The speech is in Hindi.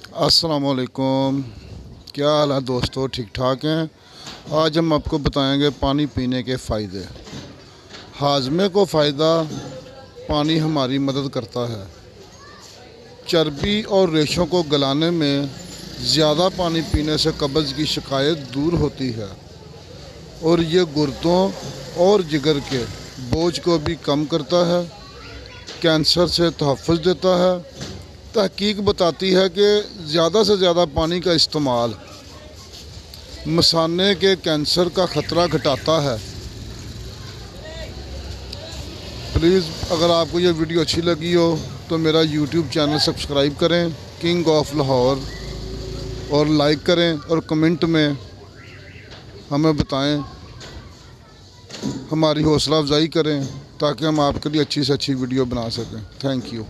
अस्सलामुअलैकुम। क्या हाल है दोस्तों, ठीक ठाक हैं। आज हम आपको बताएंगे पानी पीने के फ़ायदे। हाजमे को फ़ायदा, पानी हमारी मदद करता है। चर्बी और रेशों को गलाने में ज़्यादा पानी पीने से कब्ज़ की शिकायत दूर होती है और ये गुर्दों और जिगर के बोझ को भी कम करता है। कैंसर से तहफ़्फ़ुज़ देता है। तहकीक बताती है कि ज़्यादा से ज़्यादा पानी का इस्तेमाल मसाने के कैंसर का ख़तरा घटाता है। प्लीज़ अगर आपको ये वीडियो अच्छी लगी हो तो मेरा यूट्यूब चैनल सब्सक्राइब करें, किंग ऑफ लाहौर, और लाइक करें और कमेंट में हमें बताएं, हमारी हौसला अफजाई करें ताकि हम आपके लिए अच्छी से अच्छी वीडियो बना सकें। Thank you.